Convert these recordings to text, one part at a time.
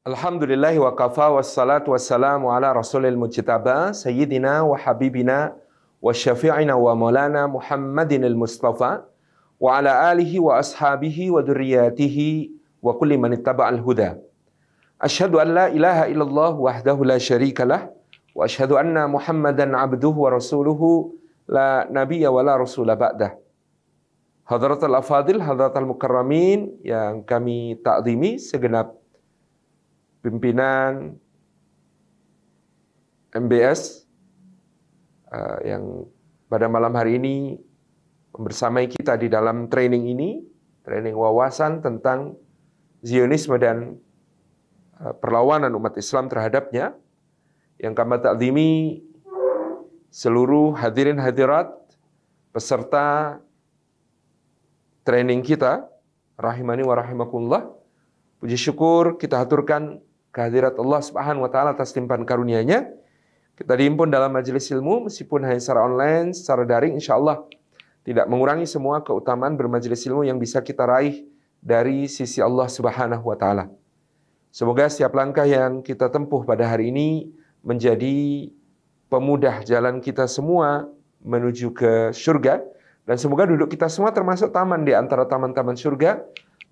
Alhamdulillah wa kafa wassalatu wassalamu ala rasulil mujtaba sayyidina wa habibina wa syafi'ina wa maulana Muhammadin al-Mustafa wa ala alihi wa ashabihi wa dhurriyyatihi wa kulli man ittaba'al huda. Asyhadu an la ilaha illallah wahdahu la syarika lah wa asyhadu anna Muhammadan abduhu wa rasuluhu la nabiyya wa la rasula ba'dah. Hadratul afadil, hadratul mukarramin yang kami takzimi, segenap pimpinan MBS yang pada malam hari ini bersamai kita di dalam training ini, training wawasan tentang Zionisme dan perlawanan umat Islam terhadapnya, yang kami takzimi seluruh hadirin hadirat peserta training kita, rahimani wa rahimakumullah. Puji syukur kita haturkan kehadirat Allah Subhanahu wa taala atas limpahan karunia-Nya. Kita dihimpun dalam majelis ilmu meskipun hanya secara online, secara daring, insyaallah tidak mengurangi semua keutamaan bermajelis ilmu yang bisa kita raih dari sisi Allah Subhanahu wa taala. Semoga setiap langkah yang kita tempuh pada hari ini menjadi pemudah jalan kita semua menuju ke surga, dan semoga duduk kita semua termasuk taman di antara taman-taman surga,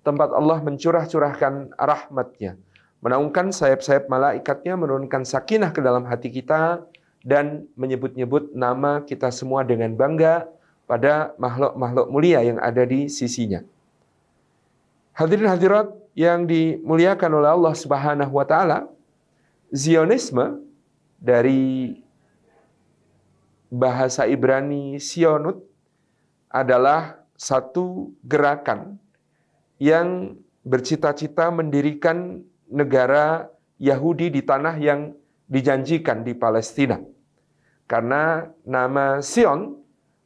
tempat Allah mencurah-curahkan rahmat-Nya, menaungkan sayap-sayap malaikatnya, menurunkan sakinah ke dalam hati kita, dan menyebut-nyebut nama kita semua dengan bangga pada makhluk-makhluk mulia yang ada di sisinya. Hadirin hadirat yang dimuliakan oleh Allah Subhanahu wa taala, Zionisme dari bahasa Ibrani Sionut adalah satu gerakan yang bercita-cita mendirikan negara Yahudi di tanah yang dijanjikan di Palestina. Karena nama Sion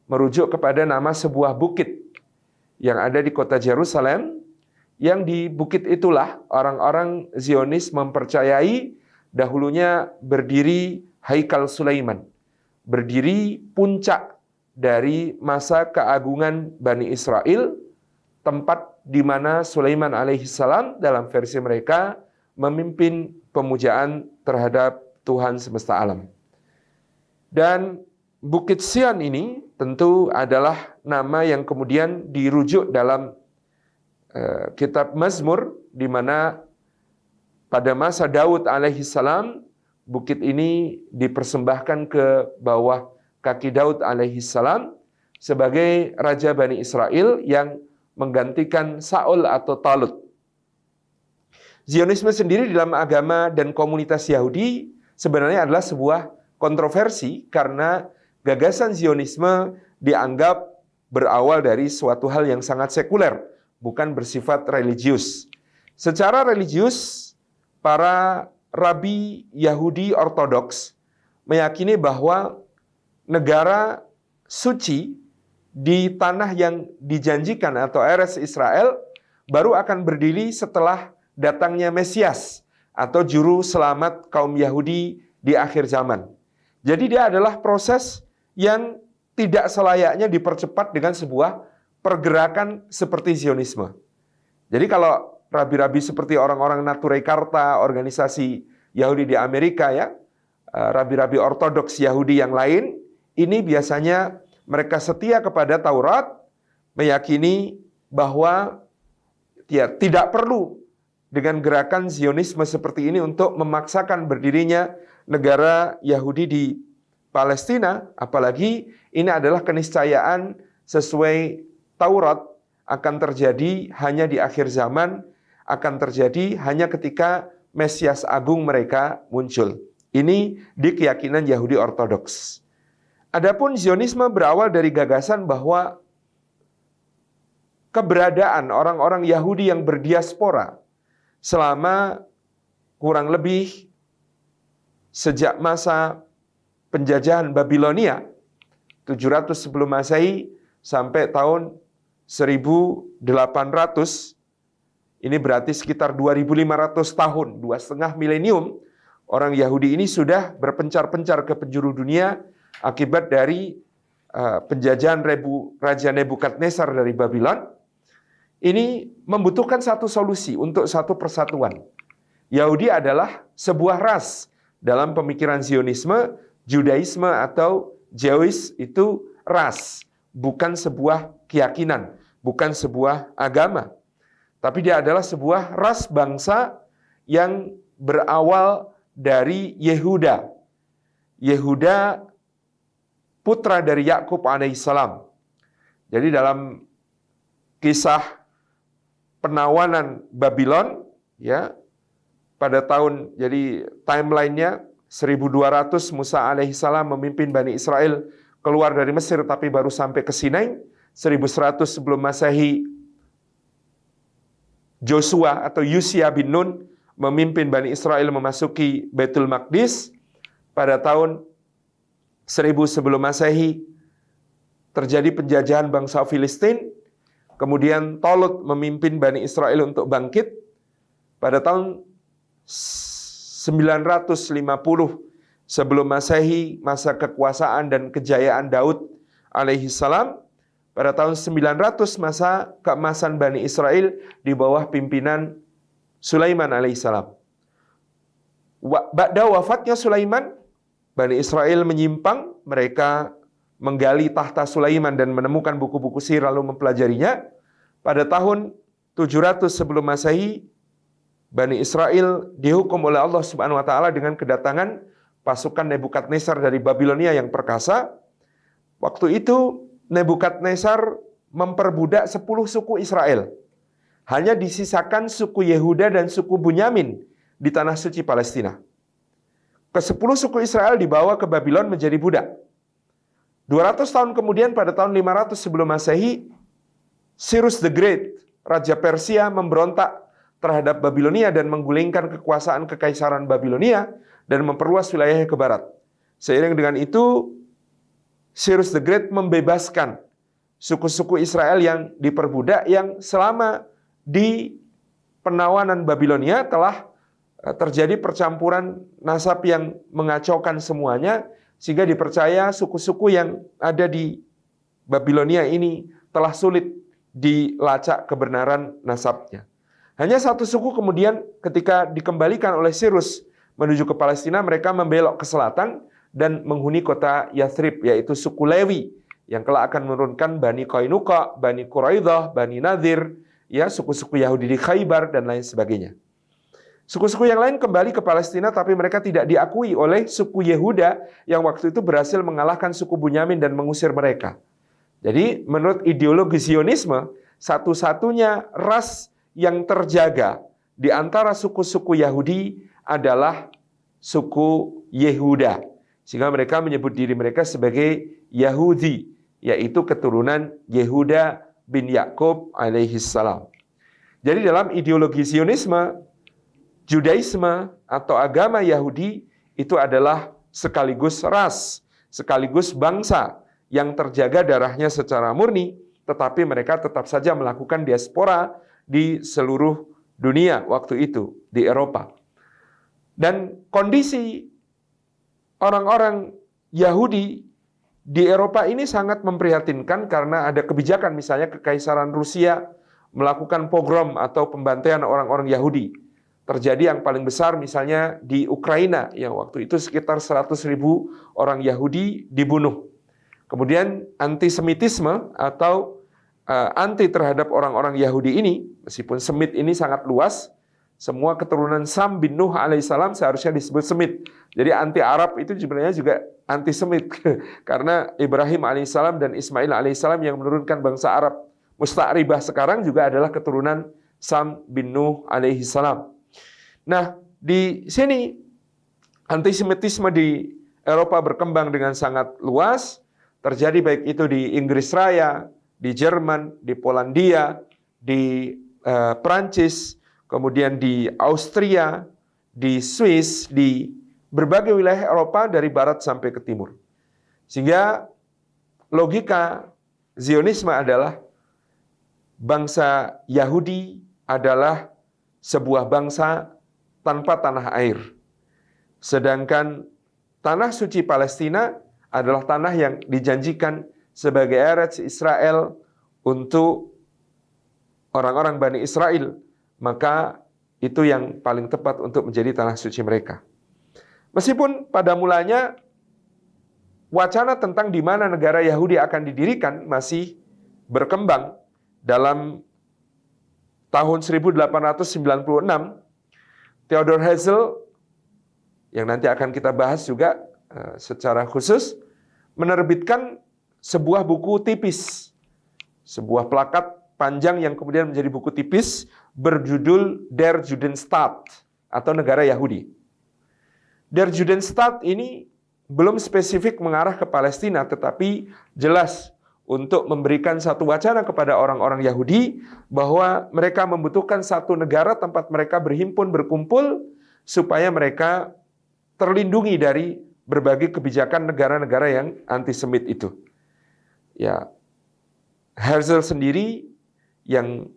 merujuk kepada nama sebuah bukit yang ada di kota Yerusalem, yang di bukit itulah orang-orang Zionis mempercayai dahulunya berdiri Haikal Sulaiman, berdiri puncak dari masa keagungan Bani Israel, tempat di mana Sulaiman alaihissalam dalam versi mereka memimpin pemujaan terhadap Tuhan semesta alam. Dan Bukit Sion ini tentu adalah nama yang kemudian dirujuk dalam kitab Mazmur, di mana pada masa Daud alaihissalam bukit ini dipersembahkan ke bawah kaki Daud alaihissalam sebagai Raja Bani Israel yang menggantikan Saul atau Talut. Zionisme sendiri dalam agama dan komunitas Yahudi sebenarnya adalah sebuah kontroversi, karena gagasan Zionisme dianggap berawal dari suatu hal yang sangat sekuler, bukan bersifat religius. Secara religius, para rabi Yahudi Ortodoks meyakini bahwa negara suci di tanah yang dijanjikan atau Eretz Israel baru akan berdiri setelah datangnya Mesias atau juru selamat kaum Yahudi di akhir zaman. Jadi dia adalah proses yang tidak selayaknya dipercepat dengan sebuah pergerakan seperti Zionisme. Jadi kalau rabi-rabi seperti orang-orang Neturei Karta, organisasi Yahudi di Amerika, ya, rabi-rabi Ortodoks Yahudi yang lain, ini biasanya mereka setia kepada Taurat, meyakini bahwa tidak perlu dengan gerakan Zionisme seperti ini untuk memaksakan berdirinya negara Yahudi di Palestina, apalagi ini adalah keniscayaan sesuai Taurat, akan terjadi hanya di akhir zaman, akan terjadi hanya ketika Mesias Agung mereka muncul. Ini di keyakinan Yahudi Ortodoks. Adapun Zionisme berawal dari gagasan bahwa keberadaan orang-orang Yahudi yang berdiaspora selama kurang lebih sejak masa penjajahan Babilonia 700 sebelum Masehi sampai tahun 1800, ini berarti sekitar 2500 tahun, 2,5 milenium, orang Yahudi ini sudah berpencar-pencar ke penjuru dunia akibat dari penjajahan Raja Nebukadnezar dari Babylon. Ini membutuhkan satu solusi untuk satu persatuan, Yahudi adalah sebuah ras. Dalam pemikiran Zionisme, Judaisme atau Jewish itu ras, bukan sebuah keyakinan, bukan sebuah agama. Tapi dia adalah sebuah ras bangsa yang berawal dari Yehuda. Yehuda putra dari Yakub alaihissalam. Jadi dalam kisah penawanan Babylon, ya, pada tahun, jadi timelinenya 1200 Musa alaihissalam memimpin Bani Israel keluar dari Mesir tapi baru sampai ke Sinai. 1100 sebelum Masehi Joshua atau Yusya bin Nun memimpin Bani Israel memasuki Baitul Maqdis. Pada tahun 1000 sebelum Masehi terjadi penjajahan bangsa Filistin. Kemudian Tolut memimpin Bani Israel untuk bangkit. Pada tahun 950 sebelum Masehi, masa kekuasaan dan kejayaan Daud alaihi salam. Pada tahun 900 masa keemasan Bani Israel di bawah pimpinan Sulaiman alaihi salam. Ba'da wafatnya Sulaiman, Bani Israel menyimpang, mereka menggali tahta Sulaiman dan menemukan buku-buku sihir lalu mempelajarinya. Pada tahun 700 sebelum Masehi, Bani Israel dihukum oleh Allah Subhanahu wa taala dengan kedatangan pasukan Nebukadnezar dari Babilonia yang perkasa. Waktu itu Nebukadnezar memperbudak 10 suku Israel. Hanya disisakan suku Yehuda dan suku Bunyamin di tanah suci Palestina. Ke-10 suku Israel dibawa ke Babylon menjadi budak. 200 tahun kemudian pada tahun 500 sebelum Masehi, Cyrus the Great, Raja Persia memberontak terhadap Babilonia dan menggulingkan kekuasaan kekaisaran Babilonia dan memperluas wilayahnya ke barat. Seiring dengan itu, Cyrus the Great membebaskan suku-suku Israel yang diperbudak yang selama di penawanan Babilonia telah terjadi percampuran nasab yang mengacaukan semuanya, sehingga dipercaya suku-suku yang ada di Babilonia ini telah sulit dilacak kebenaran nasabnya. Hanya satu suku kemudian ketika dikembalikan oleh Cyrus menuju ke Palestina, mereka membelok ke selatan dan menghuni kota Yathrib, yaitu suku Lewi, yang kelak akan menurunkan Bani Qainuqa, Bani Quraidah, Bani Nadir, ya, suku-suku Yahudi di Khaybar, dan lain sebagainya. Suku-suku yang lain kembali ke Palestina, tapi mereka tidak diakui oleh suku Yehuda yang waktu itu berhasil mengalahkan suku Bunyamin dan mengusir mereka. Jadi menurut ideologi Zionisme, satu-satunya ras yang terjaga di antara suku-suku Yahudi adalah suku Yehuda. Sehingga mereka menyebut diri mereka sebagai Yahudi, yaitu keturunan Yehuda bin Yakub alaihissalam. Jadi dalam ideologi Zionisme, Judaisme atau agama Yahudi itu adalah sekaligus ras, sekaligus bangsa yang terjaga darahnya secara murni, tetapi mereka tetap saja melakukan diaspora di seluruh dunia waktu itu, di Eropa. Dan kondisi orang-orang Yahudi di Eropa ini sangat memprihatinkan karena ada kebijakan, misalnya Kekaisaran Rusia melakukan pogrom atau pembantaian orang-orang Yahudi. Terjadi yang paling besar misalnya di Ukraina, yang waktu itu sekitar 100.000 orang Yahudi dibunuh. Kemudian antisemitisme atau anti terhadap orang-orang Yahudi ini, meskipun Semit ini sangat luas, semua keturunan Sam bin Nuh alaihissalam seharusnya disebut Semit. Jadi anti Arab itu sebenarnya juga anti Semit, karena Ibrahim alaihissalam dan Ismail alaihissalam yang menurunkan bangsa Arab musta'ribah sekarang juga adalah keturunan Sam bin Nuh alaihissalam. Nah, di sini antisemitisme di Eropa berkembang dengan sangat luas, terjadi baik itu di Inggris Raya, di Jerman, di Polandia, di Prancis, kemudian di Austria, di Swiss, di berbagai wilayah Eropa dari barat sampai ke timur. Sehingga logika Zionisme adalah bangsa Yahudi adalah sebuah bangsa tanpa tanah air. Sedangkan tanah suci Palestina adalah tanah yang dijanjikan sebagai Eretz Israel untuk orang-orang Bani Israel. Maka itu yang paling tepat untuk menjadi tanah suci mereka. Meskipun pada mulanya wacana tentang di mana negara Yahudi akan didirikan masih berkembang. Dalam tahun 1896, Theodor Herzl, yang nanti akan kita bahas juga secara khusus, menerbitkan sebuah buku tipis, sebuah plakat panjang yang kemudian menjadi buku tipis berjudul Der Judenstaat atau negara Yahudi. Der Judenstaat ini belum spesifik mengarah ke Palestina, tetapi jelas untuk memberikan satu wacana kepada orang-orang Yahudi bahwa mereka membutuhkan satu negara tempat mereka berhimpun, berkumpul, supaya mereka terlindungi dari berbagai kebijakan negara-negara yang antisemit itu. Ya, Herzl sendiri yang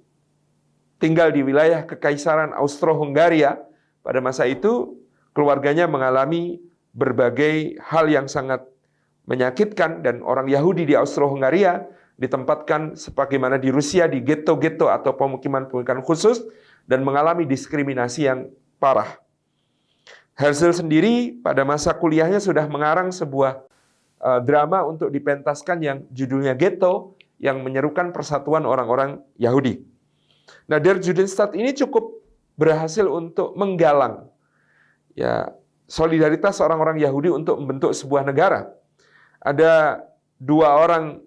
tinggal di wilayah Kekaisaran Austro-Hungaria pada masa itu, keluarganya mengalami berbagai hal yang sangat menyakitkan, dan orang Yahudi di Austro-Hungaria ditempatkan sebagaimana di Rusia di ghetto-ghetto atau pemukiman-pemukiman khusus dan mengalami diskriminasi yang parah. Herzl sendiri pada masa kuliahnya sudah mengarang sebuah drama untuk dipentaskan yang judulnya Ghetto, yang menyerukan persatuan orang-orang Yahudi. Nah, Der Judenstaat ini cukup berhasil untuk menggalang solidaritas orang-orang Yahudi untuk membentuk sebuah negara. Ada 2 orang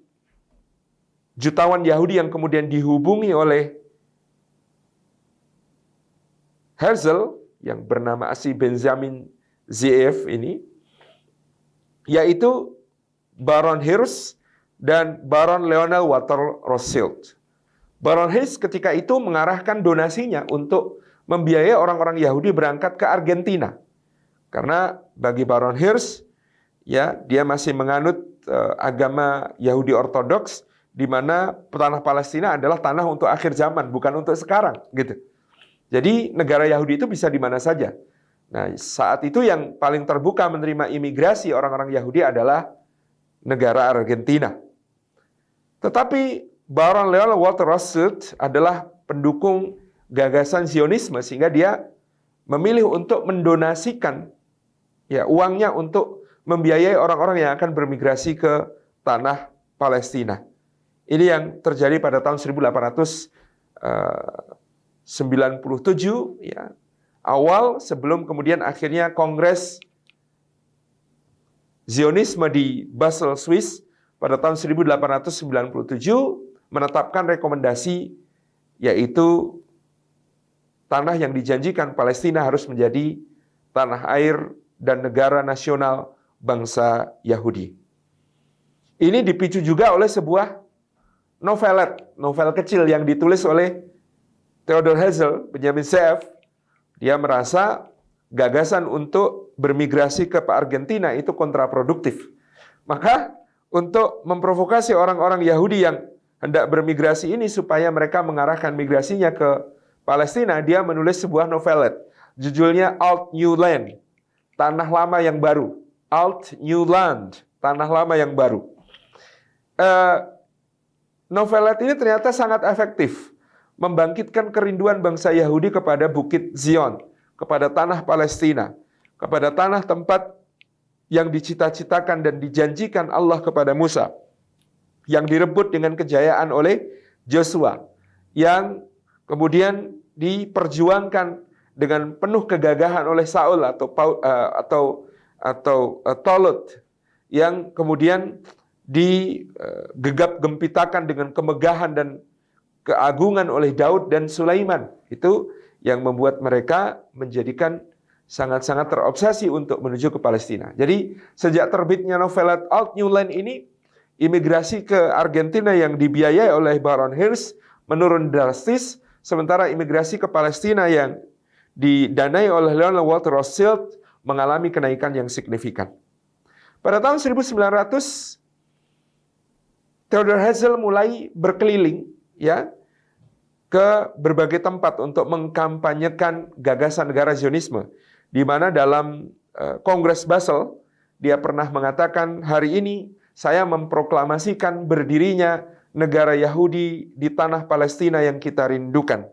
jutawan Yahudi yang kemudian dihubungi oleh Herzl yang bernama asli Benjamin Zeev ini, yaitu Baron Hirsch dan Baron Lionel Walter Rothschild. Baron Hirsch ketika itu mengarahkan donasinya untuk membiayai orang-orang Yahudi berangkat ke Argentina. Karena bagi Baron Hirsch, dia masih menganut agama Yahudi Ortodoks, di mana tanah Palestina adalah tanah untuk akhir zaman, bukan untuk sekarang, gitu. Jadi negara Yahudi itu bisa di mana saja. Nah, saat itu yang paling terbuka menerima imigrasi orang-orang Yahudi adalah negara Argentina. Tetapi Baron Lionel Walter Rothschild adalah pendukung gagasan Zionisme, sehingga dia memilih untuk mendonasikan uangnya untuk membiayai orang-orang yang akan bermigrasi ke tanah Palestina. Ini yang terjadi pada tahun 1897, awal sebelum kemudian akhirnya Kongres Zionisme di Basel, Swiss pada tahun 1897 menetapkan rekomendasi, yaitu tanah yang dijanjikan Palestina harus menjadi tanah air dan negara nasional bangsa Yahudi. Ini dipicu juga oleh sebuah novel kecil yang ditulis oleh Theodor Herzl, Benjamin Zeev. Dia merasa gagasan untuk bermigrasi ke Argentina itu kontraproduktif. Maka untuk memprovokasi orang-orang Yahudi yang hendak bermigrasi ini supaya mereka mengarahkan migrasinya ke Palestina, dia menulis sebuah novelet. Judulnya Old New Land, Tanah Lama yang Baru. Old New Land, Tanah Lama yang Baru. Novelet ini ternyata sangat efektif membangkitkan kerinduan bangsa Yahudi kepada Bukit Zion, kepada tanah Palestina, kepada tanah tempat yang dicita-citakan dan dijanjikan Allah kepada Musa, yang direbut dengan kejayaan oleh Joshua, yang kemudian diperjuangkan dengan penuh kegagahan oleh Saul atau Tolut, yang kemudian digegap-gempitakan dengan kemegahan dan keagungan oleh Daud dan Sulaiman. Itu yang membuat mereka menjadikan sangat-sangat terobsesi untuk menuju ke Palestina. Jadi sejak terbitnya novelet Old New Land ini, imigrasi ke Argentina yang dibiayai oleh Baron Hirsch menurun drastis, sementara imigrasi ke Palestina yang didanai oleh Lionel Walter Rothschild mengalami kenaikan yang signifikan. Pada tahun 1900, Theodor Herzl mulai berkeliling ke berbagai tempat untuk mengkampanyekan gagasan negara Zionisme, di mana dalam Kongres Basel dia pernah mengatakan, hari ini saya memproklamasikan berdirinya negara Yahudi di tanah Palestina yang kita rindukan.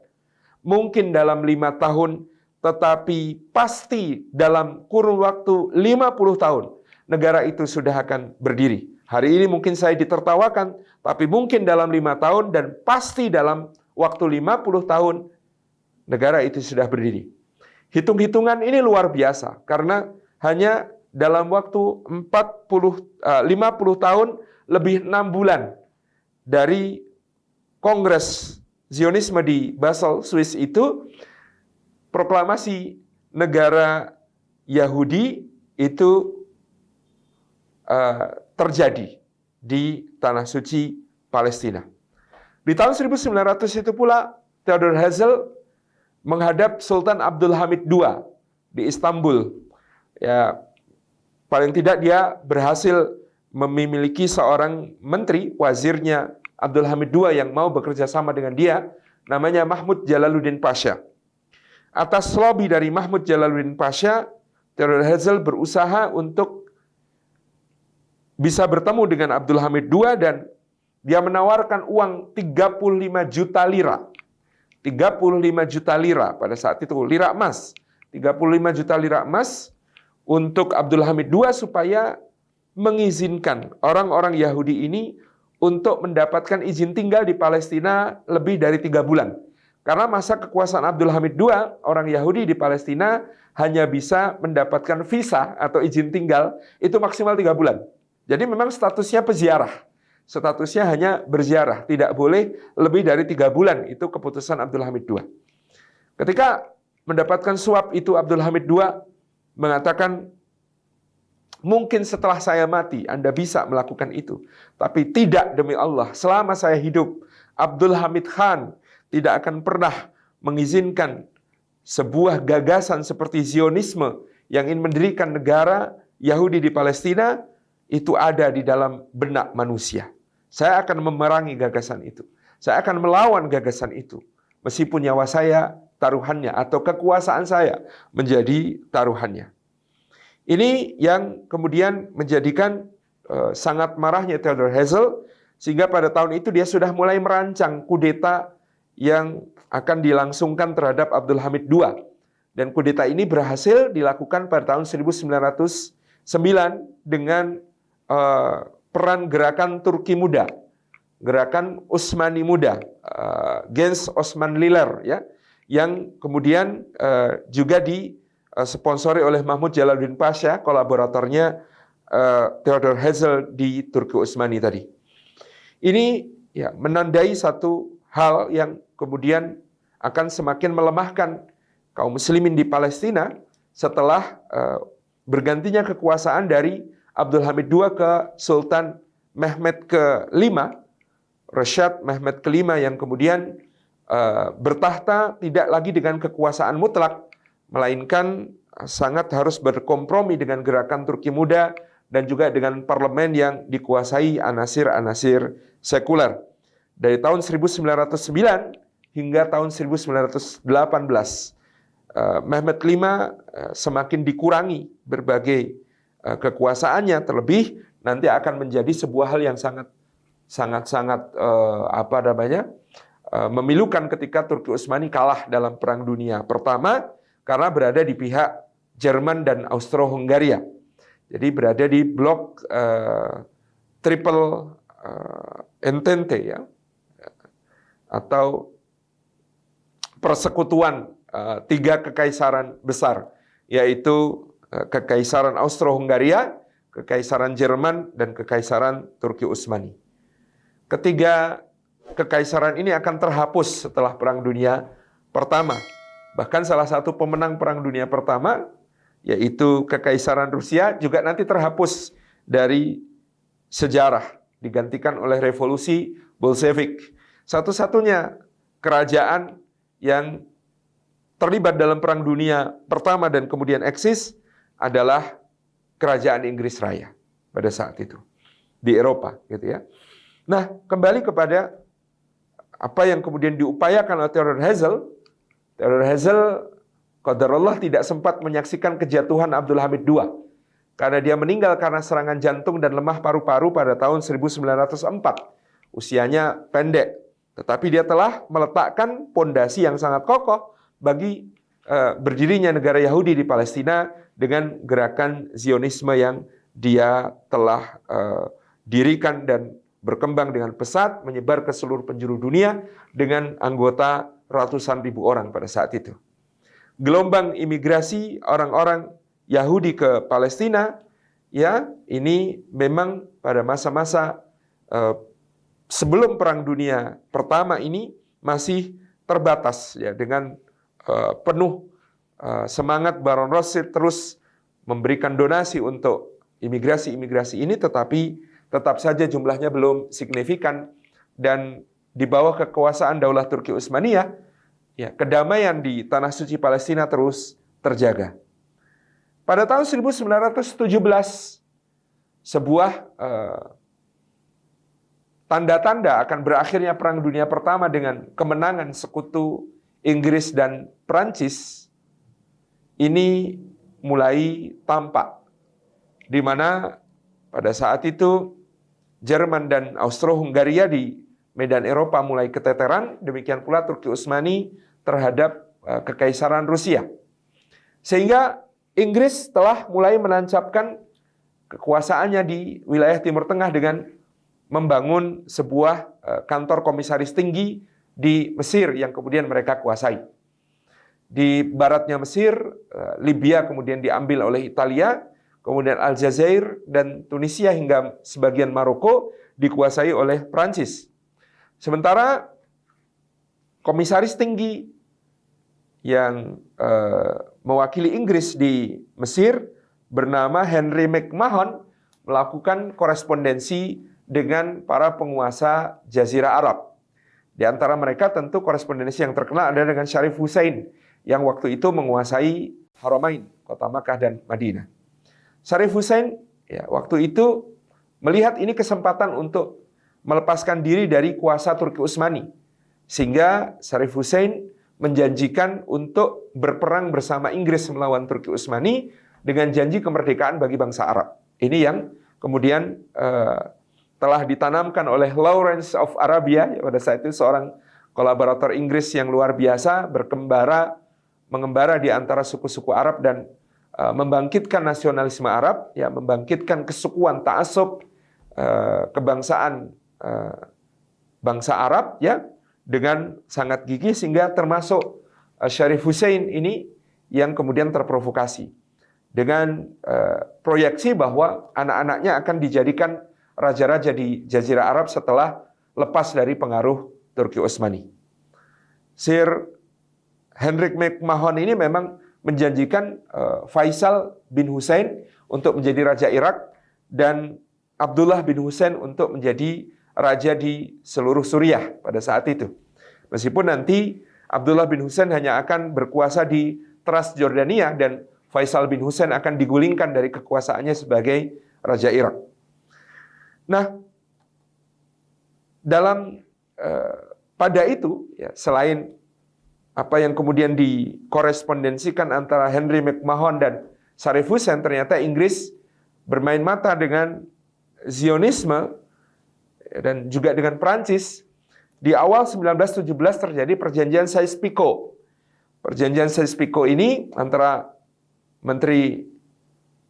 mungkin dalam 5 tahun, tetapi pasti dalam kurun waktu 50 tahun, negara itu sudah akan berdiri. Hari ini mungkin saya ditertawakan, tapi mungkin dalam 5 tahun dan pasti dalam waktu 50 tahun, negara itu sudah berdiri. Hitung-hitungan ini luar biasa, karena hanya dalam waktu 50 tahun, lebih 6 bulan dari Kongres Zionisme di Basel, Swiss itu, proklamasi negara Yahudi itu terjadi di Tanah Suci Palestina. Di tahun 1900 itu pula, Theodor Herzl menghadap Sultan Abdul Hamid II di Istanbul. Ya, paling tidak dia berhasil memiliki seorang menteri, wazirnya Abdul Hamid II yang mau bekerja sama dengan dia, namanya Mahmud Jalaluddin Pasha. Atas lobby dari Mahmud Jalaluddin Pasha, Theodor Herzl berusaha untuk bisa bertemu dengan Abdul Hamid II dan dia menawarkan uang 35 juta lira. 35 juta lira pada saat itu, lira emas. 35 juta lira emas untuk Abdul Hamid II supaya mengizinkan orang-orang Yahudi ini untuk mendapatkan izin tinggal di Palestina lebih dari 3 bulan. Karena masa kekuasaan Abdul Hamid II, orang Yahudi di Palestina hanya bisa mendapatkan visa atau izin tinggal itu maksimal 3 bulan. Jadi memang statusnya peziarah. Statusnya hanya berziarah, tidak boleh lebih dari 3 bulan. Itu keputusan Abdul Hamid II. Ketika mendapatkan suap itu, Abdul Hamid II mengatakan, mungkin setelah saya mati Anda bisa melakukan itu. Tapi tidak, demi Allah, selama saya hidup, Abdul Hamid Khan tidak akan pernah mengizinkan sebuah gagasan seperti Zionisme yang ingin mendirikan negara Yahudi di Palestina itu ada di dalam benak manusia. Saya akan memerangi gagasan itu. Saya akan melawan gagasan itu. Meskipun nyawa saya taruhannya atau kekuasaan saya menjadi taruhannya. Ini yang kemudian menjadikan sangat marahnya Theodor Herzl, sehingga pada tahun itu dia sudah mulai merancang kudeta yang akan dilangsungkan terhadap Abdul Hamid II. Dan kudeta ini berhasil dilakukan pada tahun 1909 dengan peran gerakan Turki Muda, gerakan Utsmani Muda, Gens Osman Liler, ya, yang kemudian juga disponsori oleh Mahmud Jalaluddin Pasha, kolaboratornya Theodor Herzl di Turki Utsmani tadi. Ini ya menandai satu hal yang kemudian akan semakin melemahkan kaum muslimin di Palestina setelah bergantinya kekuasaan dari Abdul Hamid II ke Sultan Mehmed ke-5, Rashad Mehmed ke-5 yang kemudian bertahta tidak lagi dengan kekuasaan mutlak, melainkan sangat harus berkompromi dengan gerakan Turki Muda dan juga dengan parlemen yang dikuasai anasir-anasir sekuler. Dari tahun 1909 hingga tahun 1918, Mehmed V semakin dikurangi berbagai kekuasaannya, terlebih nanti akan menjadi sebuah hal yang sangat memilukan ketika Turki Utsmani kalah dalam Perang Dunia Pertama karena berada di pihak Jerman dan Austro-Hungaria. Jadi berada di blok Triple Entente, ya, atau persekutuan 3 kekaisaran besar, yaitu Kekaisaran Austro-Hungaria, Kekaisaran Jerman, dan Kekaisaran Turki Utsmani. Ketiga kekaisaran ini akan terhapus setelah Perang Dunia Pertama. Bahkan salah satu pemenang Perang Dunia Pertama, yaitu Kekaisaran Rusia, juga nanti terhapus dari sejarah, digantikan oleh revolusi Bolshevik. Satu-satunya kerajaan yang terlibat dalam Perang Dunia Pertama dan kemudian eksis adalah Kerajaan Inggris Raya pada saat itu di Eropa, gitu ya. Nah, kembali kepada apa yang kemudian diupayakan oleh Theodor Herzl. Theodor Herzl, qadarullah, tidak sempat menyaksikan kejatuhan Abdul Hamid II karena dia meninggal karena serangan jantung dan lemah paru-paru pada tahun 1904. Usianya pendek. Tetapi dia telah meletakkan pondasi yang sangat kokoh bagi berdirinya negara Yahudi di Palestina dengan gerakan Zionisme yang dia telah dirikan dan berkembang dengan pesat, menyebar ke seluruh penjuru dunia dengan anggota ratusan ribu orang pada saat itu. Gelombang imigrasi orang-orang Yahudi ke Palestina, ya, ini memang pada masa-masa sebelum Perang Dunia Pertama ini masih terbatas, ya, dengan penuh semangat Baron Rothschild terus memberikan donasi untuk imigrasi-imigrasi ini, tetapi tetap saja jumlahnya belum signifikan, dan di bawah kekuasaan Daulah Turki Utsmaniyah, ya, kedamaian di Tanah Suci Palestina terus terjaga. Pada tahun 1917, sebuah tanda-tanda akan berakhirnya Perang Dunia Pertama dengan kemenangan sekutu Inggris dan Prancis ini mulai tampak, di mana pada saat itu Jerman dan Austro-Hungaria di medan Eropa mulai keteteran, demikian pula Turki Utsmani terhadap Kekaisaran Rusia. Sehingga Inggris telah mulai menancapkan kekuasaannya di wilayah Timur Tengah dengan membangun sebuah kantor komisaris tinggi di Mesir yang kemudian mereka kuasai. Di baratnya Mesir, Libya kemudian diambil oleh Italia, kemudian Aljazair dan Tunisia hingga sebagian Maroko dikuasai oleh Prancis. Sementara komisaris tinggi yang mewakili Inggris di Mesir bernama Henry McMahon melakukan korespondensi dengan para penguasa Jazirah Arab. Di antara mereka tentu korespondensi yang terkenal adalah dengan Syarif Hussein yang waktu itu menguasai Haramain, kota Makkah dan Madinah. Syarif Hussein, ya, waktu itu melihat ini kesempatan untuk melepaskan diri dari kuasa Turki Utsmani, sehingga Syarif Hussein menjanjikan untuk berperang bersama Inggris melawan Turki Utsmani dengan janji kemerdekaan bagi bangsa Arab. Ini yang kemudian telah ditanamkan oleh Lawrence of Arabia, pada saat itu seorang kolaborator Inggris yang luar biasa, mengembara di antara suku-suku Arab dan membangkitkan nasionalisme Arab, ya, membangkitkan kesukuan ta'assub kebangsaan bangsa Arab, ya, dengan sangat gigih, sehingga termasuk Syarif Hussein ini yang kemudian terprovokasi dengan proyeksi bahwa anak-anaknya akan dijadikan raja-raja di Jazirah Arab setelah lepas dari pengaruh Turki Utsmani. Sir Henry McMahon ini memang menjanjikan Faisal bin Hussein untuk menjadi raja Irak dan Abdullah bin Hussein untuk menjadi raja di seluruh Suriah pada saat itu. Meskipun nanti Abdullah bin Hussein hanya akan berkuasa di Transjordania dan Faisal bin Hussein akan digulingkan dari kekuasaannya sebagai raja Irak. Nah, pada itu, ya, selain apa yang kemudian dikorespondensikan antara Henry McMahon dan Syarif Hussein, ternyata Inggris bermain mata dengan Zionisme dan juga dengan Prancis. Di awal 1917 terjadi perjanjian Sykes-Picot. Perjanjian Sykes-Picot ini antara Menteri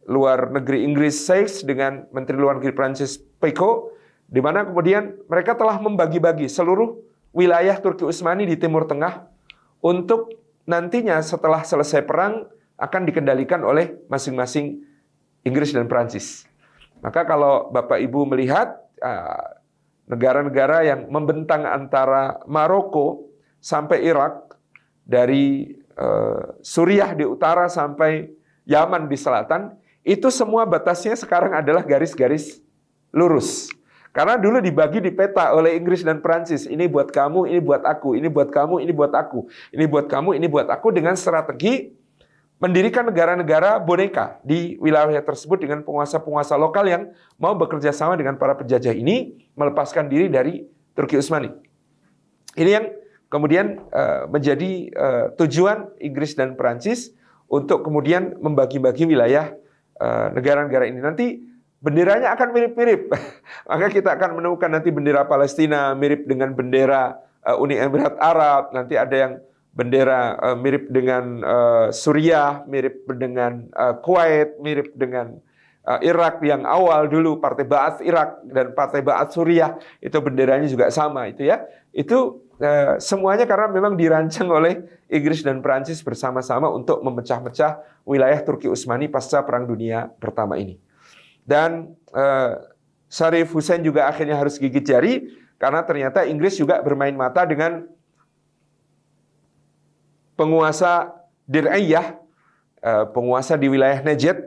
Luar Negeri Inggris Sykes dengan Menteri Luar Negeri Prancis Picot, di mana kemudian mereka telah membagi-bagi seluruh wilayah Turki Utsmani di Timur Tengah untuk nantinya setelah selesai perang akan dikendalikan oleh masing-masing Inggris dan Prancis. Maka kalau Bapak Ibu melihat negara-negara yang membentang antara Maroko sampai Irak, dari Suriah di utara sampai Yaman di selatan, itu semua batasnya sekarang adalah garis-garis lurus. Karena dulu dibagi di peta oleh Inggris dan Prancis. Ini buat kamu, ini buat aku. Ini buat kamu, ini buat aku. Ini buat kamu, ini buat aku. Dengan strategi mendirikan negara-negara boneka di wilayah tersebut dengan penguasa-penguasa lokal yang mau bekerja sama dengan para penjajah ini, melepaskan diri dari Turki Utsmani. Ini yang kemudian menjadi tujuan Inggris dan Prancis untuk kemudian membagi-bagi wilayah negara-negara ini. Nanti benderanya akan mirip-mirip. Maka kita akan menemukan nanti bendera Palestina mirip dengan bendera Uni Emirat Arab, nanti ada yang bendera mirip dengan Suriah, mirip dengan Kuwait, mirip dengan Irak yang awal dulu Partai Ba'ath Irak dan Partai Ba'ath Suriah, itu benderanya juga sama itu ya. Itu semuanya karena memang dirancang oleh Inggris dan Perancis bersama-sama untuk memecah-mecah wilayah Turki Utsmani pasca Perang Dunia Pertama ini. Dan Syarif Hussein juga akhirnya harus gigit jari karena ternyata Inggris juga bermain mata dengan penguasa Dir'iyah, penguasa di wilayah Najd,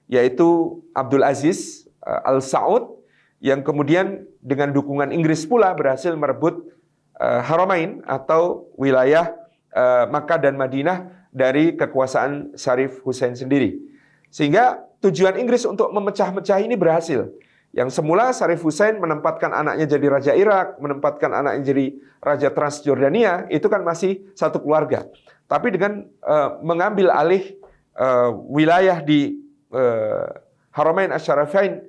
yaitu Abdul Aziz Al Saud, yang kemudian dengan dukungan Inggris pula berhasil merebut Haramain atau wilayah Makkah dan Madinah dari kekuasaan Syarif Hussein sendiri. Sehingga tujuan Inggris untuk memecah-mecah ini berhasil. Yang semula Syarif Hussein menempatkan anaknya jadi Raja Irak, menempatkan anaknya jadi Raja Transjordania, itu kan masih satu keluarga. Tapi dengan mengambil alih wilayah di Haramain Asy-Syarifain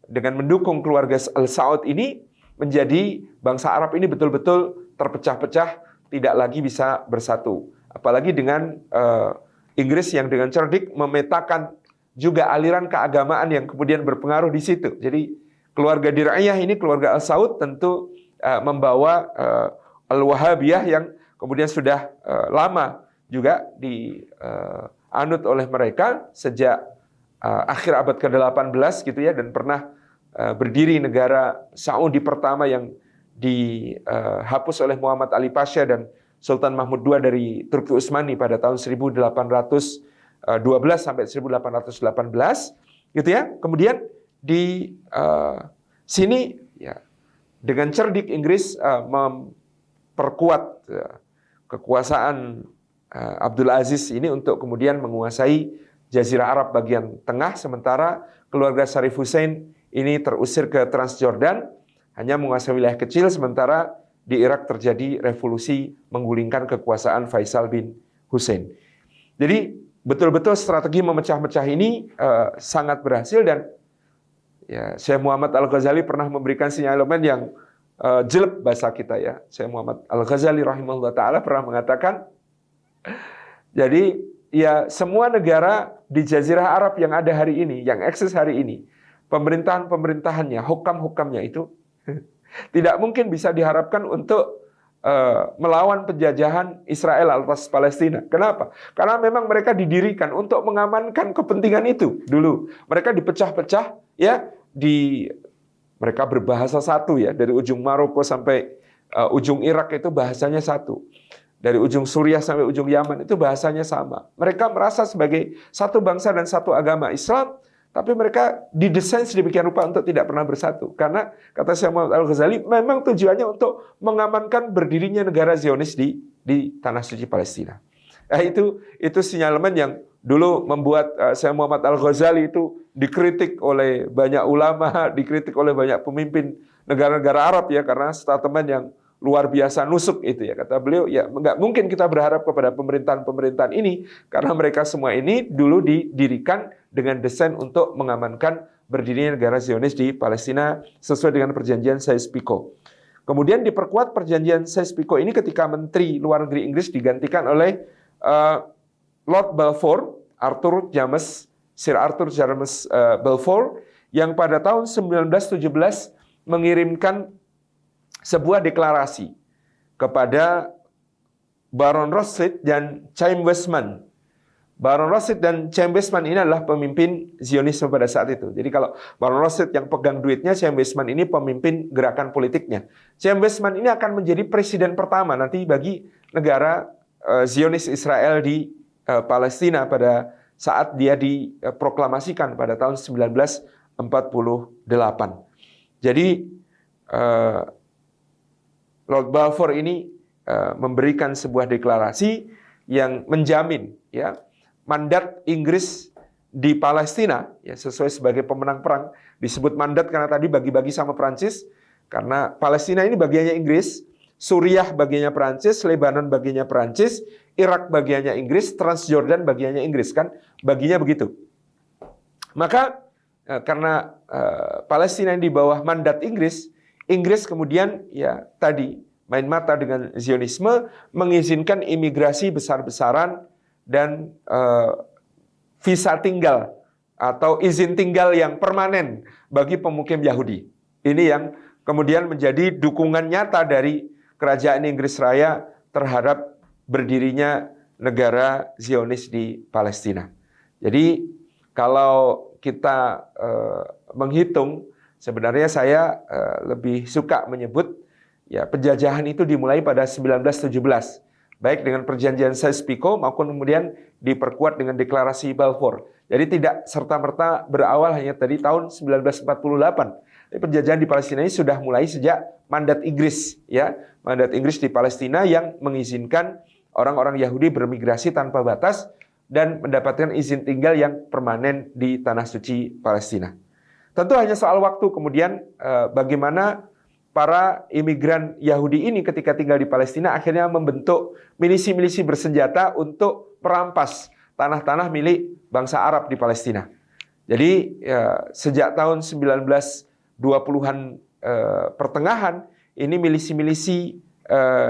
dengan mendukung keluarga Al Saud ini, menjadi bangsa Arab ini betul-betul terpecah-pecah, tidak lagi bisa bersatu. Apalagi dengan Inggris yang dengan cerdik memetakan juga aliran keagamaan yang kemudian berpengaruh di situ. Jadi keluarga Dir'iyah ini, keluarga Al Saud tentu membawa Al-Wahabiyah yang kemudian sudah lama juga dianut oleh mereka sejak akhir abad ke-18 gitu ya, dan pernah berdiri negara Saudi pertama yang dihapus oleh Muhammad Ali Pasha dan Sultan Mahmud II dari Turki Utsmani pada tahun 1812 sampai 1818 gitu ya. Kemudian di sini ya dengan cerdik Inggris memperkuat kekuasaan Abdul Aziz ini untuk kemudian menguasai Jazirah Arab bagian tengah, sementara keluarga Syarif Hussein ini terusir ke Transjordan, hanya menguasai wilayah kecil, sementara di Irak terjadi revolusi menggulingkan kekuasaan Faisal bin Hussein. Jadi betul-betul strategi memecah-mecah ini sangat berhasil, dan ya, Syekh Muhammad Al-Ghazali pernah memberikan sinyalemen yang jelek bahasa kita ya. Syekh Muhammad Al-Ghazali rahimahullah ta'ala pernah mengatakan, jadi ya semua negara di Jazirah Arab yang ada hari ini, yang eksis hari ini, pemerintahan-pemerintahannya, hukam-hukamnya itu tidak mungkin bisa diharapkan untuk melawan penjajahan Israel atas Palestina. Kenapa? Karena memang mereka didirikan untuk mengamankan kepentingan itu dulu. Mereka dipecah-pecah ya, mereka berbahasa satu ya, dari ujung Maroko sampai ujung Irak itu bahasanya satu. Dari ujung Suriah sampai ujung Yaman itu bahasanya sama. Mereka merasa sebagai satu bangsa dan satu agama Islam, tapi mereka didesain sedemikian rupa untuk tidak pernah bersatu. Karena kata Syekh Muhammad Al-Ghazali, memang tujuannya untuk mengamankan berdirinya negara Zionis di tanah suci Palestina. Itu sinyalemen yang dulu membuat Syekh Muhammad Al-Ghazali itu dikritik oleh banyak ulama, dikritik oleh banyak pemimpin negara-negara Arab ya, karena statement yang luar biasa nusuk itu ya. Kata beliau, ya nggak mungkin kita berharap kepada pemerintahan-pemerintahan ini, karena mereka semua ini dulu didirikan dengan desain untuk mengamankan berdirinya negara Zionis di Palestina sesuai dengan perjanjian Sykes-Picot. Kemudian diperkuat perjanjian Sykes-Picot ini ketika Menteri Luar Negeri Inggris digantikan oleh Lord Balfour, Sir Arthur James Balfour, yang pada tahun 1917 mengirimkan sebuah deklarasi kepada Baron Rothschild dan Chaim Weizmann. Baron Rothschild dan Chaim Weizmann ini adalah pemimpin Zionisme pada saat itu. Jadi kalau Baron Rothschild yang pegang duitnya, Chaim Weizmann ini pemimpin gerakan politiknya. Chaim Weizmann ini akan menjadi presiden pertama nanti bagi negara Zionis Israel di Palestina pada saat dia diproklamasikan pada tahun 1948. Jadi Lord Balfour ini memberikan sebuah deklarasi yang menjamin ya mandat Inggris di Palestina ya, sesuai sebagai pemenang perang. Disebut mandat karena tadi bagi-bagi sama Prancis, karena Palestina ini bagiannya Inggris, Suriah bagiannya Prancis, Lebanon bagiannya Prancis, Irak bagiannya Inggris, Transjordan bagiannya Inggris, kan baginya begitu. Maka karena Palestina di bawah mandat Inggris, Inggris kemudian ya tadi main mata dengan Zionisme, mengizinkan imigrasi besar-besaran dan visa tinggal atau izin tinggal yang permanen bagi pemukim Yahudi. Ini yang kemudian menjadi dukungan nyata dari Kerajaan Inggris Raya terhadap berdirinya negara Zionis di Palestina. Jadi kalau kita menghitung, sebenarnya saya lebih suka menyebut ya penjajahan itu dimulai pada 1917, baik dengan perjanjian Sykes-Picot maupun kemudian diperkuat dengan deklarasi Balfour. Jadi tidak serta-merta berawal hanya tadi tahun 1948. Penjajahan di Palestina ini sudah mulai sejak mandat Inggris, ya, mandat Inggris di Palestina yang mengizinkan orang-orang Yahudi bermigrasi tanpa batas dan mendapatkan izin tinggal yang permanen di tanah suci Palestina. Tentu hanya soal waktu kemudian bagaimana para imigran Yahudi ini ketika tinggal di Palestina akhirnya membentuk milisi-milisi bersenjata untuk merampas tanah-tanah milik bangsa Arab di Palestina. Jadi sejak tahun 1920-an pertengahan ini milisi-milisi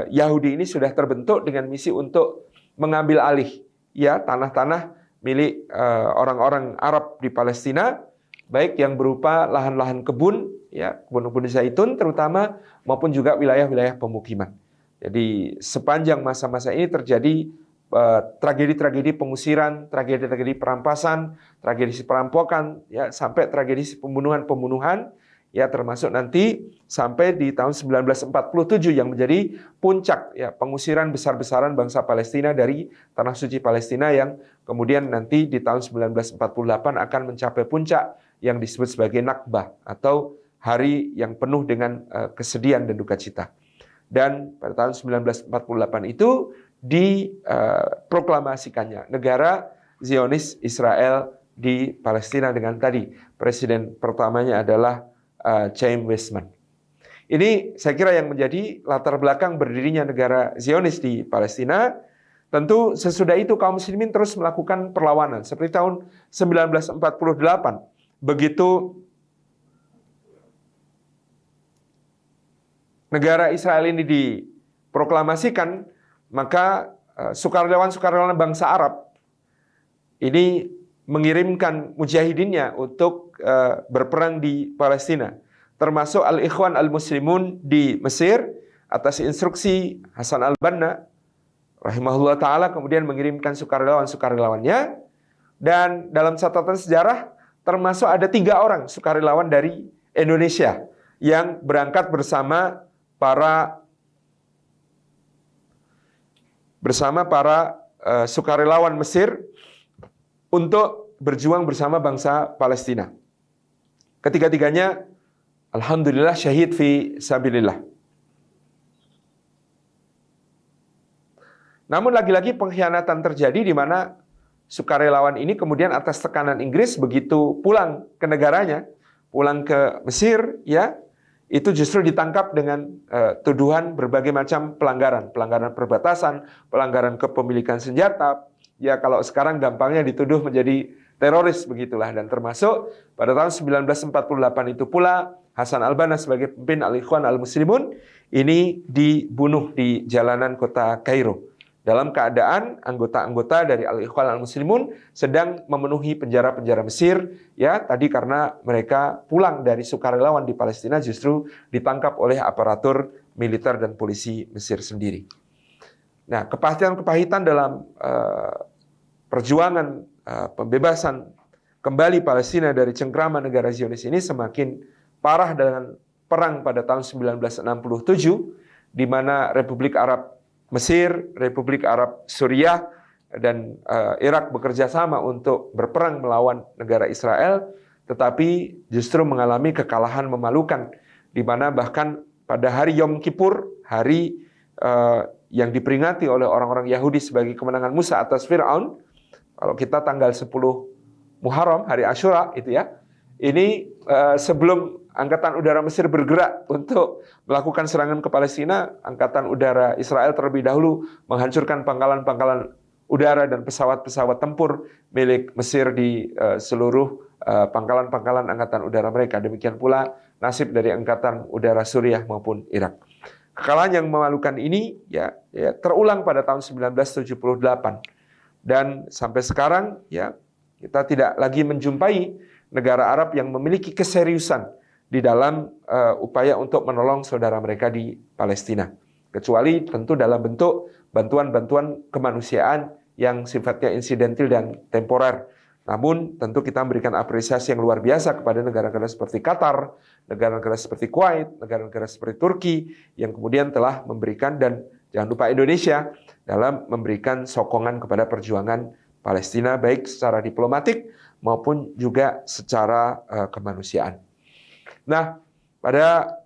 Yahudi ini sudah terbentuk dengan misi untuk mengambil alih ya tanah-tanah milik orang-orang Arab di Palestina, baik yang berupa lahan-lahan kebun, ya kebun-kebun zaitun terutama, maupun juga wilayah-wilayah pemukiman. Jadi sepanjang masa-masa ini terjadi tragedi-tragedi pengusiran, tragedi-tragedi perampasan, tragedi perampokan, ya sampai tragedi pembunuhan-pembunuhan, ya termasuk nanti sampai di tahun 1947 yang menjadi puncak ya pengusiran besar-besaran bangsa Palestina dari tanah suci Palestina yang kemudian nanti di tahun 1948 akan mencapai puncak yang disebut sebagai Nakbah atau hari yang penuh dengan kesedihan dan duka cita. Dan pada tahun 1948 itu diproklamasikannya negara Zionis Israel di Palestina dengan tadi presiden pertamanya adalah Chaim Weizmann. Ini saya kira yang menjadi latar belakang berdirinya negara Zionis di Palestina. Tentu sesudah itu kaum muslimin terus melakukan perlawanan. Seperti tahun 1948, begitu negara Israel ini diproklamasikan, maka sukarelawan-sukarelawan bangsa Arab ini mengirimkan mujahidinnya untuk berperang di Palestina, termasuk Al-Ikhwan Al-Muslimun di Mesir atas instruksi Hasan Al-Banna rahimahullah ta'ala kemudian mengirimkan sukarelawan-sukarelawannya. Dan dalam catatan sejarah termasuk ada 3 orang sukarelawan dari Indonesia yang berangkat bersama para sukarelawan Mesir untuk berjuang bersama bangsa Palestina. Ketiga-tiganya alhamdulillah syahid fi sabilillah. Namun lagi-lagi pengkhianatan terjadi di mana sukarelawan ini kemudian atas tekanan Inggris begitu pulang ke negaranya, pulang ke Mesir, ya, itu justru ditangkap dengan tuduhan berbagai macam pelanggaran perbatasan, pelanggaran kepemilikan senjata. Ya kalau sekarang gampangnya dituduh menjadi teroris begitulah, dan termasuk pada tahun 1948 itu pula Hasan Al-Banna sebagai pemimpin Al-Ikhwan Al-Muslimun ini dibunuh di jalanan kota Kairo dalam keadaan anggota-anggota dari Al-Ikhwan Al-Muslimun sedang memenuhi penjara-penjara Mesir, ya tadi karena mereka pulang dari sukarelawan di Palestina justru ditangkap oleh aparatur militer dan polisi Mesir sendiri. Nah, kepahitan-kepahitan dalam perjuangan pembebasan kembali Palestina dari cengkraman negara Zionis ini semakin parah dengan perang pada tahun 1967, di mana Republik Arab Mesir, Republik Arab Suriah, dan Irak bekerja sama untuk berperang melawan negara Israel, tetapi justru mengalami kekalahan memalukan, di mana bahkan pada hari Yom Kippur, hari yang diperingati oleh orang-orang Yahudi sebagai kemenangan Musa atas Fir'aun, kalau kita tanggal 10 Muharram, hari Asyura itu ya, ini sebelum Angkatan Udara Mesir bergerak untuk melakukan serangan ke Palestina, Angkatan Udara Israel terlebih dahulu menghancurkan pangkalan-pangkalan udara dan pesawat-pesawat tempur milik Mesir di seluruh pangkalan-pangkalan Angkatan Udara mereka. Demikian pula nasib dari Angkatan Udara Suriah maupun Irak. kekalahan yang memalukan ini ya terulang pada tahun 1978 dan sampai sekarang ya kita tidak lagi menjumpai negara Arab yang memiliki keseriusan di dalam upaya untuk menolong saudara mereka di Palestina, kecuali tentu dalam bentuk bantuan-bantuan kemanusiaan yang sifatnya insidentil dan temporer. Namun tentu kita memberikan apresiasi yang luar biasa kepada negara-negara seperti Qatar, negara-negara seperti Kuwait, negara-negara seperti Turki yang kemudian telah memberikan, dan jangan lupa Indonesia dalam memberikan sokongan kepada perjuangan Palestina baik secara diplomatik maupun juga secara kemanusiaan. Nah, pada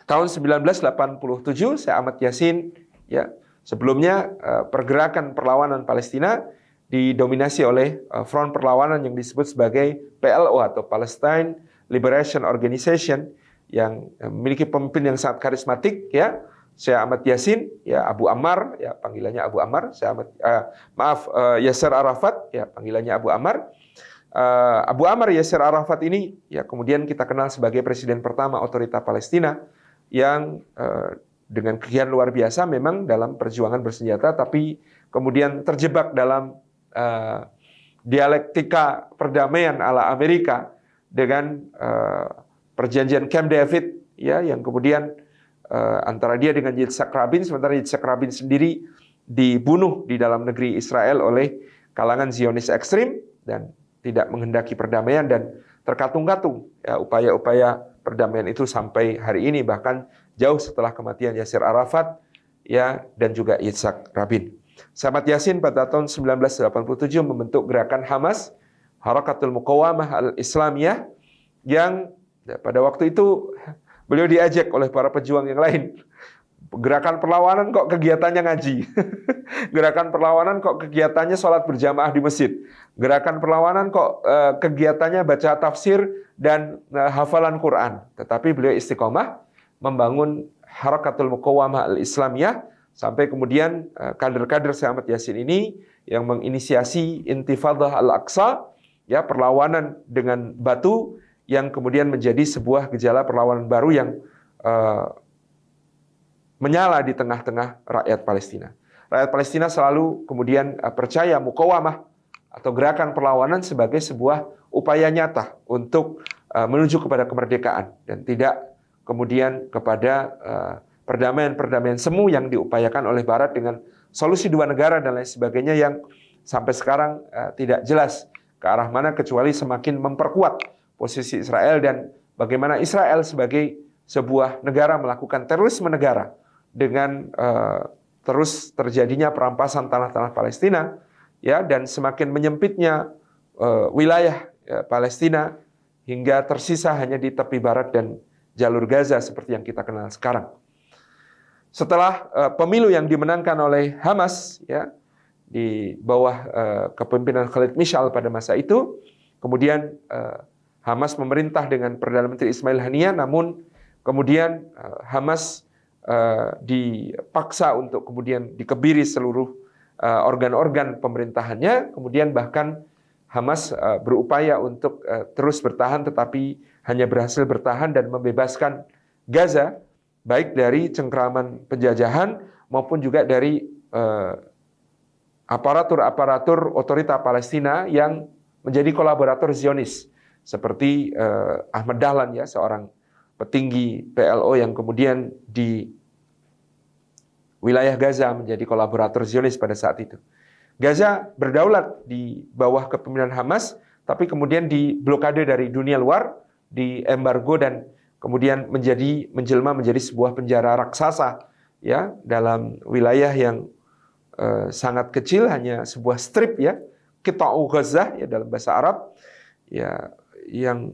tahun 1987 saya Ahmad Yasin ya, sebelumnya pergerakan perlawanan Palestina didominasi oleh front perlawanan yang disebut sebagai PLO atau Palestine Liberation Organization yang memiliki pemimpin yang sangat karismatik ya, Syekh Ahmad Yasin ya, Abu Ammar ya, panggilannya Abu Ammar, Yasser Arafat ya, panggilannya Abu Ammar. Abu Ammar Yasser Arafat ini ya kemudian kita kenal sebagai presiden pertama otorita Palestina yang dengan kegiatan luar biasa memang dalam perjuangan bersenjata, tapi kemudian terjebak dalam dialektika perdamaian ala Amerika dengan perjanjian Camp David ya, yang kemudian antara dia dengan Yitzhak Rabin, sementara Yitzhak Rabin sendiri dibunuh di dalam negeri Israel oleh kalangan Zionis ekstrim dan tidak menghendaki perdamaian, dan terkatung-katung ya, upaya-upaya perdamaian itu sampai hari ini, bahkan jauh setelah kematian Yasser Arafat ya dan juga Yitzhak Rabin. Ahmad Yasin pada tahun 1987 membentuk gerakan Hamas, Harakatul Muqawamah Al-Islamiyah, yang pada waktu itu beliau diajak oleh para pejuang yang lain. Gerakan perlawanan kok kegiatannya ngaji. Gerakan perlawanan kok kegiatannya sholat berjamaah di masjid. Gerakan perlawanan kok kegiatannya baca tafsir dan hafalan Quran. Tetapi beliau istiqomah membangun Harakatul Muqawamah Al-Islamiyah, sampai kemudian kader-kader Syekh Ahmad Yasin ini yang menginisiasi Intifadah Al-Aqsa, ya, perlawanan dengan batu yang kemudian menjadi sebuah gejala perlawanan baru yang menyala di tengah-tengah rakyat Palestina. Rakyat Palestina selalu kemudian percaya mukawamah atau gerakan perlawanan sebagai sebuah upaya nyata untuk menuju kepada kemerdekaan dan tidak kemudian kepada perdamaian-perdamaian semu yang diupayakan oleh Barat dengan solusi dua negara dan lain sebagainya yang sampai sekarang tidak jelas ke arah mana, kecuali semakin memperkuat posisi Israel dan bagaimana Israel sebagai sebuah negara melakukan terorisme negara dengan terus terjadinya perampasan tanah-tanah Palestina ya, dan semakin menyempitnya wilayah Palestina hingga tersisa hanya di tepi barat dan jalur Gaza seperti yang kita kenal sekarang. Setelah pemilu yang dimenangkan oleh Hamas ya di bawah kepemimpinan Khalid Mishal pada masa itu, kemudian Hamas memerintah dengan Perdana Menteri Ismail Haniyah, namun kemudian Hamas dipaksa untuk kemudian dikebiri seluruh organ-organ pemerintahannya, kemudian bahkan Hamas berupaya untuk terus bertahan, tetapi hanya berhasil bertahan dan membebaskan Gaza, baik dari cengkraman penjajahan maupun juga dari aparatur-aparatur otorita Palestina yang menjadi kolaborator Zionis, seperti Ahmad Dahlan ya, seorang petinggi PLO yang kemudian di wilayah Gaza menjadi kolaborator Zionis pada saat itu. Gaza berdaulat di bawah kepemimpinan Hamas, tapi kemudian diblokade dari dunia luar, diembargo, dan kemudian menjelma menjadi sebuah penjara raksasa ya, dalam wilayah yang sangat kecil, hanya sebuah strip ya, Qita'u Gaza ya dalam bahasa Arab ya, yang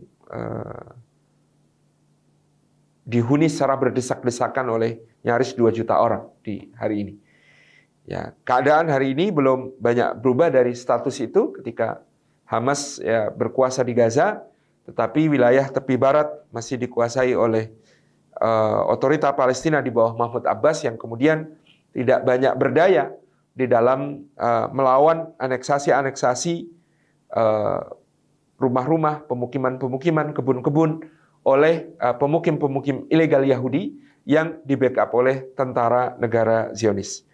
dihuni secara berdesak-desakan oleh nyaris 2 juta orang di hari ini. Ya, keadaan hari ini belum banyak berubah dari status itu ketika Hamas ya berkuasa di Gaza, tetapi wilayah tepi barat masih dikuasai oleh otorita Palestina di bawah Mahmud Abbas yang kemudian tidak banyak berdaya di dalam melawan aneksasi-aneksasi rumah-rumah, pemukiman-pemukiman, kebun-kebun oleh pemukim-pemukim ilegal Yahudi yang di-backup oleh tentara negara Zionis.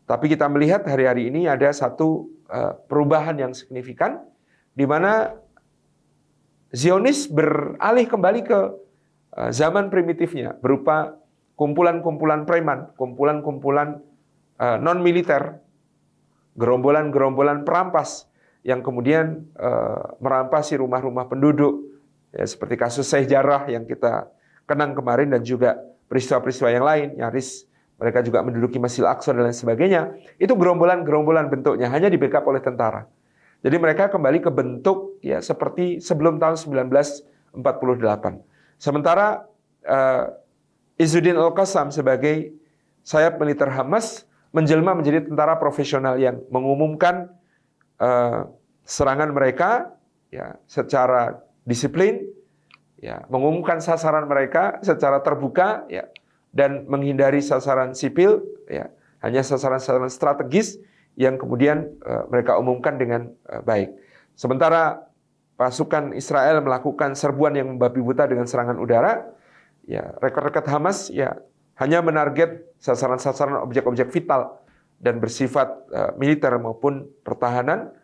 Tapi kita melihat hari-hari ini ada satu perubahan yang signifikan, di mana Zionis beralih kembali ke zaman primitifnya, berupa kumpulan-kumpulan preman, kumpulan-kumpulan non-militer, gerombolan-gerombolan perampas yang kemudian merampasi rumah-rumah penduduk, ya, seperti kasus Sheikh Jarrah yang kita kenang kemarin, dan juga peristiwa-peristiwa yang lain, nyaris mereka juga menduduki Masjidil Aqsa dan lain sebagainya. Itu gerombolan-gerombolan bentuknya, hanya di-backup oleh tentara. Jadi mereka kembali ke bentuk ya seperti sebelum tahun 1948. Sementara Izzuddin Al-Qassam sebagai sayap militer Hamas menjelma menjadi tentara profesional yang mengumumkan serangan mereka ya secara disiplin, ya, mengumumkan sasaran mereka secara terbuka, ya, dan menghindari sasaran sipil, ya, hanya sasaran-sasaran strategis yang kemudian mereka umumkan dengan baik. Sementara pasukan Israel melakukan serbuan yang membabi buta dengan serangan udara, ya, rekan-rekan Hamas ya hanya menarget sasaran-sasaran objek-objek vital dan bersifat militer maupun pertahanan,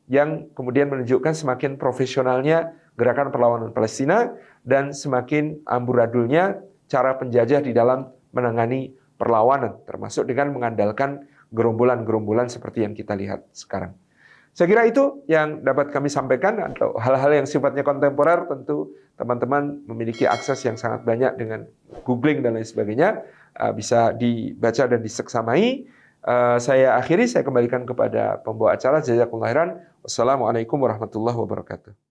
yang kemudian menunjukkan semakin profesionalnya gerakan perlawanan Palestina dan semakin amburadulnya cara penjajah di dalam menangani perlawanan, termasuk dengan mengandalkan gerombolan-gerombolan seperti yang kita lihat sekarang. Saya kira itu yang dapat kami sampaikan, atau hal-hal yang sifatnya kontemporer tentu teman-teman memiliki akses yang sangat banyak dengan googling dan lain sebagainya, bisa dibaca dan diseksamai. Saya akhiri, saya kembalikan kepada pembawa acara. Jazakumullah khairan. Wassalamualaikum warahmatullahi wabarakatuh.